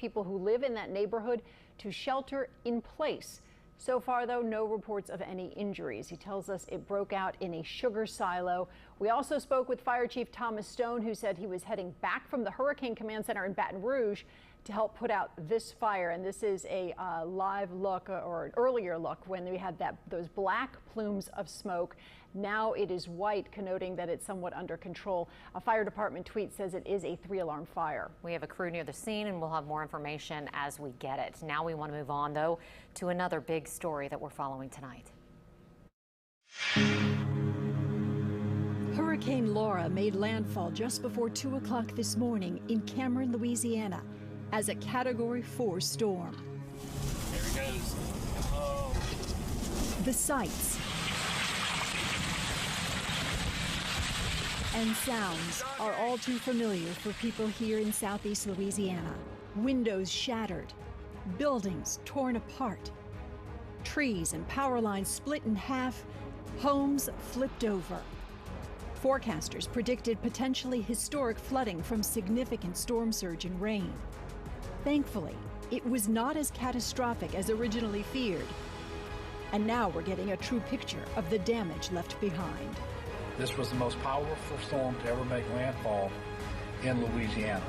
people who live in that neighborhood to shelter in place. So far, though, no reports of any injuries. He tells us it broke out in a sugar silo. We also spoke with Fire Chief Thomas Stone, who said he was heading back from the Hurricane Command Center in Baton Rouge to help put out this fire. And this is a live look, or an earlier look, when we had those black plumes of smoke. Now it is white, connoting that it's somewhat under control. A fire department tweet says it is a 3-alarm fire. We have a crew near the scene, and we'll have more information as we get it. Now we want to move on, though, to another big story that we're following tonight. Hurricane Laura made landfall just before 2 o'clock this morning in Cameron, Louisiana, as a Category 4 storm. There he goes. Oh. The sights and sounds are all too familiar for people here in southeast Louisiana. Windows shattered, buildings torn apart, trees and power lines split in half, homes flipped over. Forecasters predicted potentially historic flooding from significant storm surge and rain. Thankfully, it was not as catastrophic as originally feared. And now we're getting a true picture of the damage left behind. This was the most powerful storm to ever make landfall in Louisiana.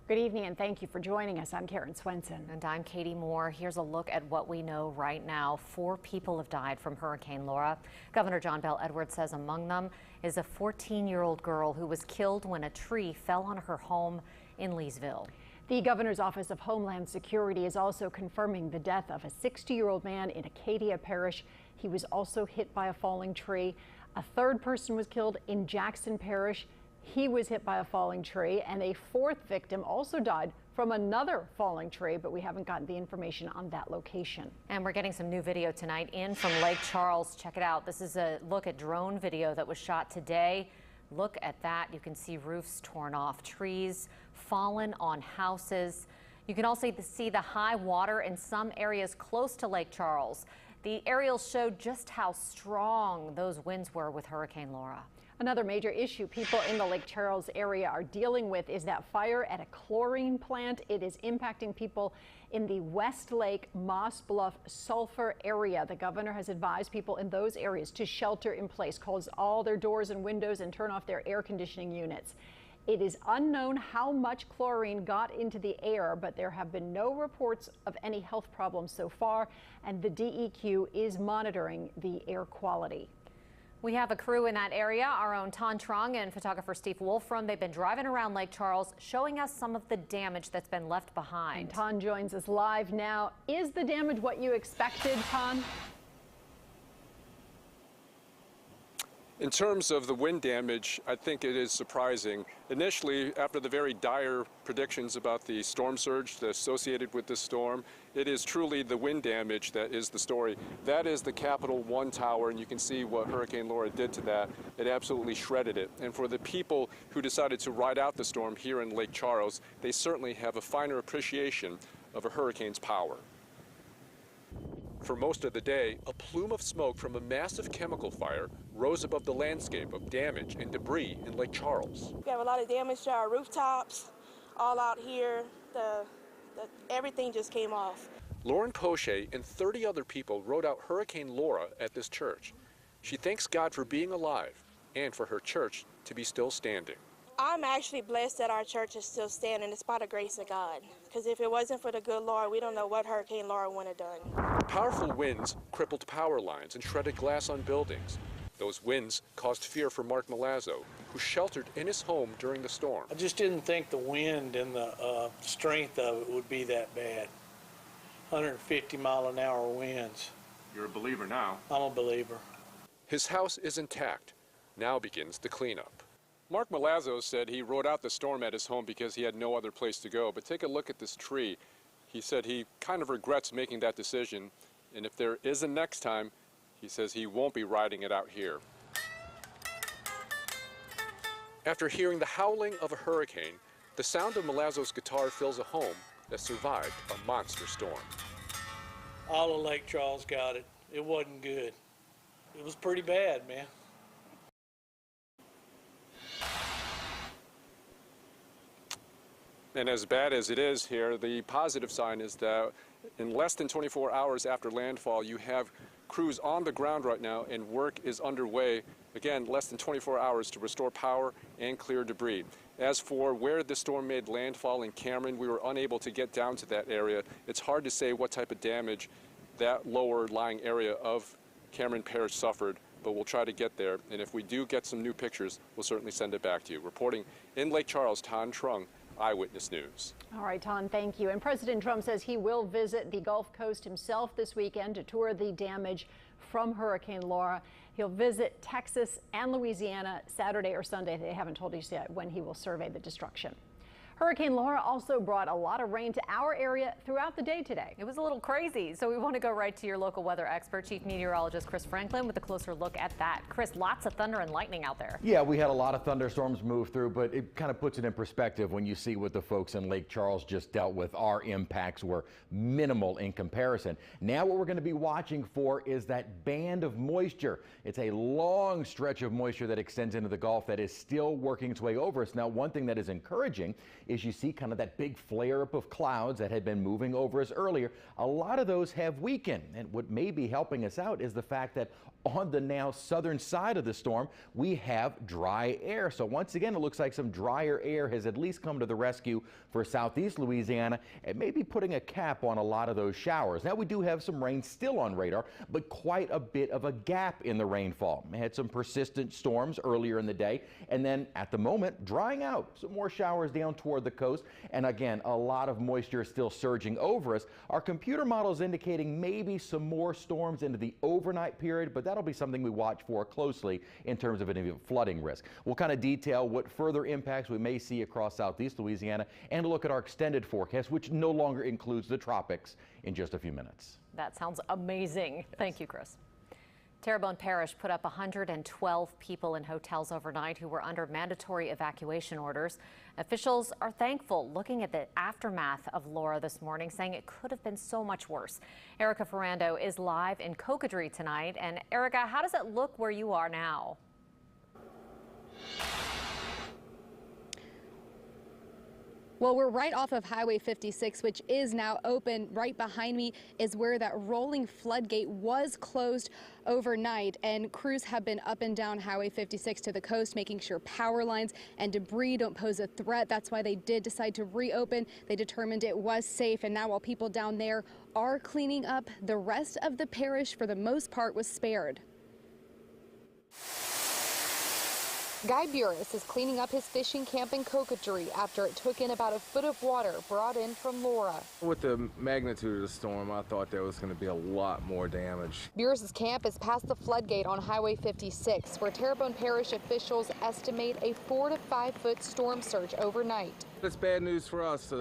Good evening, and thank you for joining us. I'm Karen Swenson. And I'm Katie Moore. Here's a look at what we know right now. 4 people have died from Hurricane Laura. Governor Bel Edwards says among them is a 14-year-old girl who was killed when a tree fell on her home in Leesville. The governor's Office of Homeland Security is also confirming the death of a 60-year-old man in Acadia Parish. He was also hit by a falling tree. A third person was killed in Jackson Parish. He was hit by a falling tree, and a 4th victim also died from another falling tree, but we haven't gotten the information on that location. And we're getting some new video tonight in from Lake Charles. Check it out. This is a look at drone video that was shot today. Look at that. You can see roofs torn off, trees fallen on houses. You can also see the high water in some areas close to Lake Charles. The aerials showed just how strong those winds were with Hurricane Laura. Another major issue people in the Lake Charles area are dealing with is that fire at a chlorine plant. It is impacting people in the Westlake, Moss Bluff, Sulphur area. The governor has advised people in those areas to shelter in place, close all their doors and windows, and turn off their air conditioning units. It is unknown how much chlorine got into the air, but there have been no reports of any health problems so far, and the DEQ is monitoring the air quality. We have a crew in that area, our own Ton Trung and photographer Steve Wolfram. They've been driving around Lake Charles, showing us some of the damage that's been left behind. And Ton joins us live now. Is the damage what you expected, Ton? In terms of the wind damage, I think it is surprising. Initially, after the very dire predictions about the storm surge associated with this storm, it is truly the wind damage that is the story. That is the Capital One tower, and you can see what Hurricane Laura did to that. It absolutely shredded it. And for the people who decided to ride out the storm here in Lake Charles, they certainly have a finer appreciation of a hurricane's power. For most of the day, a plume of smoke from a massive chemical fire rose above the landscape of damage and debris in Lake Charles. We have a lot of damage to our rooftops, all out here. Everything just came off. Lauren Poche and 30 other people rode out Hurricane Laura at this church. She thanks God for being alive and for her church to be still standing. I'm actually blessed that our church is still standing. It's by the grace of God. Because if it wasn't for the good Lord, we don't know what Hurricane Laura would have done. Powerful winds crippled power lines and shredded glass on buildings. Those winds caused fear for Mark Milazzo, who sheltered in his home during the storm. I just didn't think the wind and the strength of it would be that bad. 150-mile-an-hour winds. You're a believer now. I'm a believer. His house is intact. Now begins the cleanup. Mark Milazzo said he rode out the storm at his home because he had no other place to go. But take a look at this tree. He said he kind of regrets making that decision. And if there is a next time, he says he won't be riding it out here. After hearing the howling of a hurricane, the sound of Milazzo's guitar fills a home that survived a monster storm. All of Lake Charles got it. It wasn't good. It was pretty bad, man. And as bad as it is here, the positive sign is that in less than 24 hours after landfall, you have crews on the ground right now and work is underway, again, less than 24 hours to restore power and clear debris. As for where the storm made landfall in Cameron, we were unable to get down to that area. It's hard to say what type of damage that lower lying area of Cameron Parish suffered, but we'll try to get there. And if we do get some new pictures, we'll certainly send it back to you. Reporting in Lake Charles, Tan Trung, Eyewitness News. All right, Ton, thank you. And President Trump says he will visit the Gulf Coast himself this weekend to tour the damage from Hurricane Laura. He'll visit Texas and Louisiana Saturday or Sunday. They haven't told us yet when he will survey the destruction. Hurricane Laura also brought a lot of rain to our area throughout the day today. It was a little crazy, so we want to go right to your local weather expert, Chief Meteorologist Chris Franklin, with a closer look at that. Chris, lots of thunder and lightning out there. Yeah, we had a lot of thunderstorms move through, but it kind of puts it in perspective when you see what the folks in Lake Charles just dealt with. Our impacts were minimal in comparison. Now what we're going to be watching for is that band of moisture. It's a long stretch of moisture that extends into the Gulf that is still working its way over us. Now, one thing that is encouraging is you see kind of that big flare up of clouds that had been moving over us earlier. A lot of those have weakened, and what may be helping us out is the fact that on the now southern side of the storm, we have dry air. So once again, it looks like some drier air has at least come to the rescue for southeast Louisiana and maybe putting a cap on a lot of those showers. Now we do have some rain still on radar, but quite a bit of a gap in the rainfall. We had some persistent storms earlier in the day, and then at the moment, drying out. Some more showers down toward the coast, and again, a lot of moisture still surging over us. Our computer models indicating maybe some more storms into the overnight period, but that'll be something we watch for closely in terms of any flooding risk. We'll kind of detail what further impacts we may see across southeast Louisiana and look at our extended forecast, which no longer includes the tropics, in just a few minutes. That sounds amazing. Yes. Thank you, Chris. Terrebonne Parish put up 112 people in hotels overnight who were under mandatory evacuation orders. Officials are thankful looking at the aftermath of Laura this morning, saying it could have been so much worse. Erica Ferrando is live in Cocodrie tonight. And Erica, how does it look where you are now? Well, we're right off of Highway 56, which is now open. Right behind me is where that rolling floodgate was closed overnight, and crews have been up and down Highway 56 to the coast, making sure power lines and debris don't pose a threat. That's why they did decide to reopen. They determined it was safe, and now while people down there are cleaning up, the rest of the parish, for the most part, was spared. Guy Burris is cleaning up his fishing camp in Cocodrie after it took in about a foot of water brought in from Laura. With the magnitude of the storm, I thought there was going to be a lot more damage. Burris's camp is past the floodgate on Highway 56, where Terrebonne Parish officials estimate a 4 to 5 foot storm surge overnight. It's bad news for us.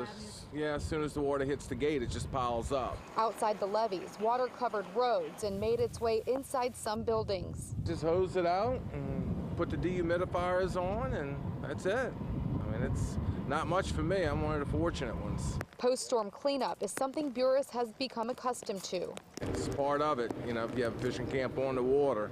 Yeah, as soon as the water hits the gate, it just piles up. Outside the levees, water covered roads and made its way inside some buildings. Just hose it out and put the dehumidifiers on, and that's it. I mean, it's not much for me. I'm one of the fortunate ones. Post-storm cleanup is something Burris has become accustomed to. It's part of it. You know, if you have a fishing camp on the water,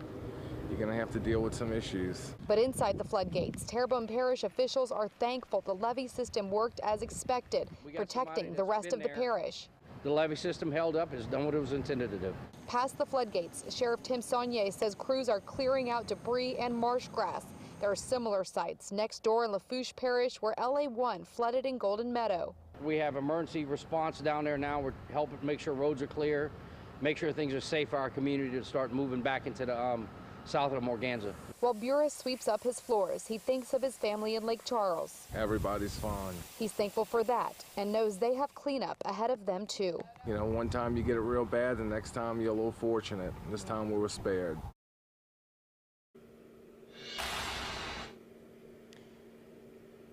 you're going to have to deal with some issues. But inside the floodgates, Terrebonne Parish officials are thankful the levee system worked as expected, protecting the rest of the parish. The levee system held up, has done what it was intended to do. Past the floodgates, Sheriff Tim Saunier says crews are clearing out debris and marsh grass. There are similar sites next door in Lafourche Parish where LA1 flooded in Golden Meadow. We have emergency response down there now. We're helping make sure roads are clear, make sure things are safe for our community to start moving back into the south of Morganza. While Burris sweeps up his floors, he thinks of his family in Lake Charles. Everybody's fine. He's thankful for that and knows they have cleanup ahead of them too. You know, one time you get it real bad, the next time you're a little fortunate. This time we were spared.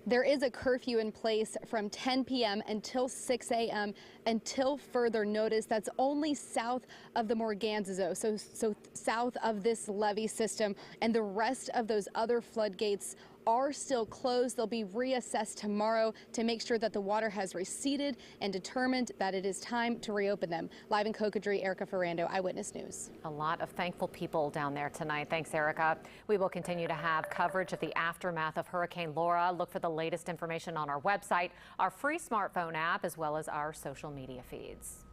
There is a curfew in place from 10 p.m. until 6 a.m. until further notice. That's only south of the Morganza, so south of this levee system, and the rest of those other floodgates are still closed. They'll be reassessed tomorrow to make sure that the water has receded and determined that it is time to reopen them. Live in Cocodrie, Erica Ferrando, Eyewitness News. A lot of thankful people down there tonight. Thanks, Erica. We will continue to have coverage of the aftermath of Hurricane Laura. Look for the latest information on our website, our free smartphone app, as well as our social media feeds.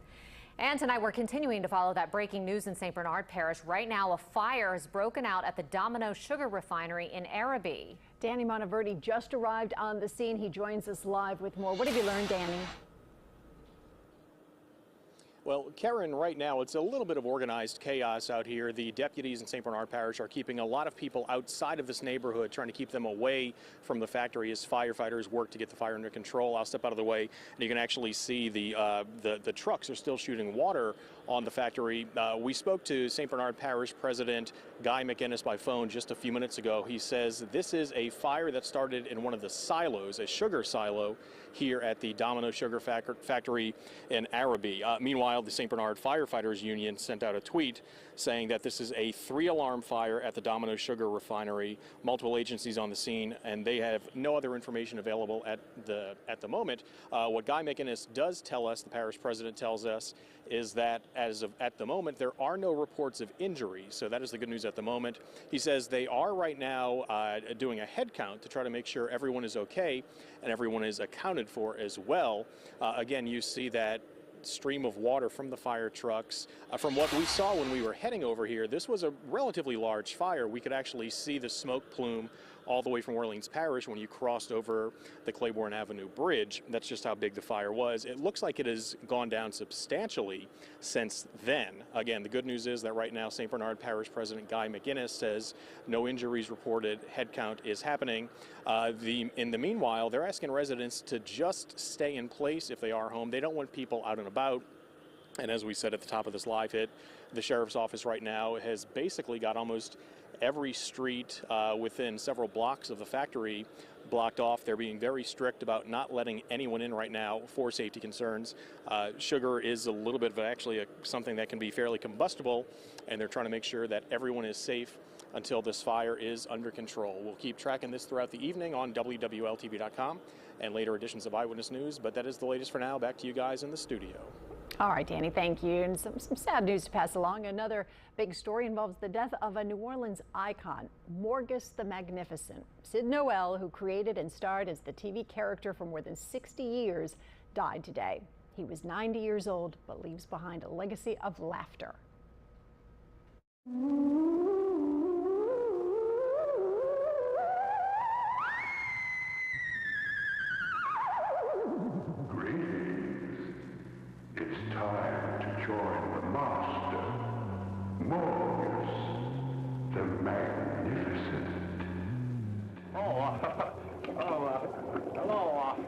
And tonight we're continuing to follow that breaking news in St. Bernard Parish. Right now, a fire has broken out at the Domino Sugar Refinery in Arabi. Danny Monteverdi just arrived on the scene. He joins us live with more. What have you learned, Danny? Well, Karen, right now it's a little bit of organized chaos out here. The deputies in St. Bernard Parish are keeping a lot of people outside of this neighborhood, trying to keep them away from the factory as firefighters work to get the fire under control. I'll step out of the way, and you can actually see the trucks are still shooting water on the factory. We spoke to St. Bernard Parish President Guy McInnes by phone just a few minutes ago. He says this is a fire that started in one of the silos, a sugar silo, here at the Domino Sugar Factory in Arabi. Meanwhile, the St. Bernard Firefighters Union sent out a tweet saying that this is a 3-alarm fire at the Domino Sugar Refinery. Multiple agencies on the scene, and they have no other information available at the moment. What Guy McInnes does tell us, the parish president tells us, is that as of at the moment there are no reports of injury. So that is the good news at the moment. He says they are right now doing a head count to try to make sure everyone is okay and everyone is accounted for as well. Again, you see that stream of water from the fire trucks. From what we saw when we were heading over here, this was a relatively large fire. We could actually see the smoke plume all the way from Orleans Parish when you crossed over the Claiborne Avenue Bridge. That's just how big the fire was. It looks like it has gone down substantially since then. Again, the good news is that right now St. Bernard Parish President Guy McInnes says no injuries reported. Head count is happening. In the meanwhile, they're asking residents to just stay in place if they are home. They don't want people out and about. And as we said at the top of this live hit, the sheriff's office right now has basically got almost every street within several blocks of the factory blocked off. They're being very strict about not letting anyone in right now for safety concerns. Sugar is a little bit of actually something that can be fairly combustible, and they're trying to make sure that everyone is safe until this fire is under control. We'll keep tracking this throughout the evening on WWLTV.com and later editions of Eyewitness News, but that is the latest for now. Back to you guys in the studio. All right, Danny, thank you. And some sad news to pass along. Another big story involves the death of a New Orleans icon, Morgus the Magnificent. Sid Noel, who created and starred as the TV character for more than 60 years, died today. He was 90 years old, but leaves behind a legacy of laughter. It's time to join the master, Morgus, the Magnificent.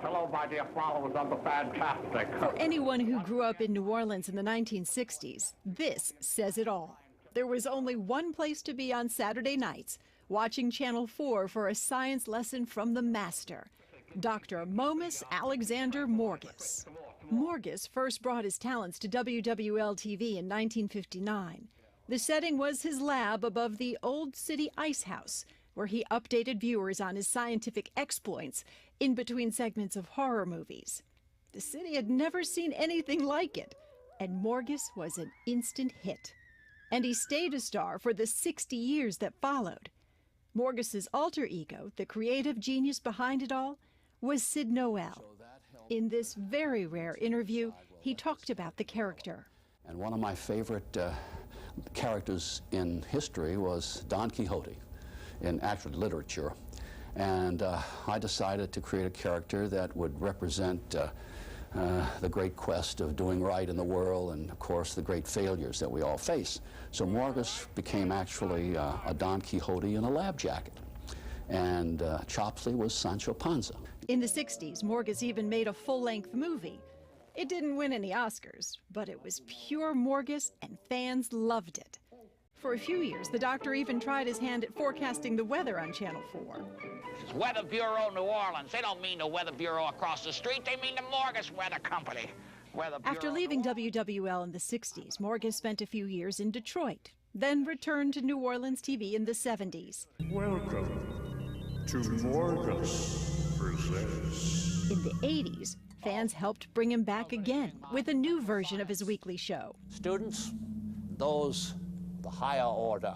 Hello, my dear followers of the Fantastic. For anyone who grew up in New Orleans in the 1960s, this says it all. There was only one place to be on Saturday nights, watching Channel 4 for a science lesson from the master, Dr. Momus Alexander Morgus. Morgus first brought his talents to WWL-TV in 1959. The setting was his lab above the Old City Ice House, where he updated viewers on his scientific exploits in between segments of horror movies. The city had never seen anything like it, and Morgus was an instant hit. And he stayed a star for the 60 years that followed. Morgus's alter ego, the creative genius behind it all, was Sid Noel. In this very rare interview, he talked about the character. And one of my favorite characters in history was Don Quixote in actual literature. And I decided to create a character that would represent the great quest of doing right in the world and, of course, the great failures that we all face. So Morgus became actually a Don Quixote in a lab jacket. And Chopsley was Sancho Panza. In the 60s, Morgus even made a full-length movie. It didn't win any Oscars, but it was pure Morgus, and fans loved it. For a few years, the doctor even tried his hand at forecasting the weather on Channel 4. It's Weather Bureau New Orleans. They don't mean the Weather Bureau across the street. They mean the Morgus Weather Company. After leaving WWL in the 60s, Morgus spent a few years in Detroit, then returned to New Orleans TV in the 70s. Welcome to Morgus presents. In the 80s, fans helped bring him back again with a new version of his weekly show. Students, those the higher order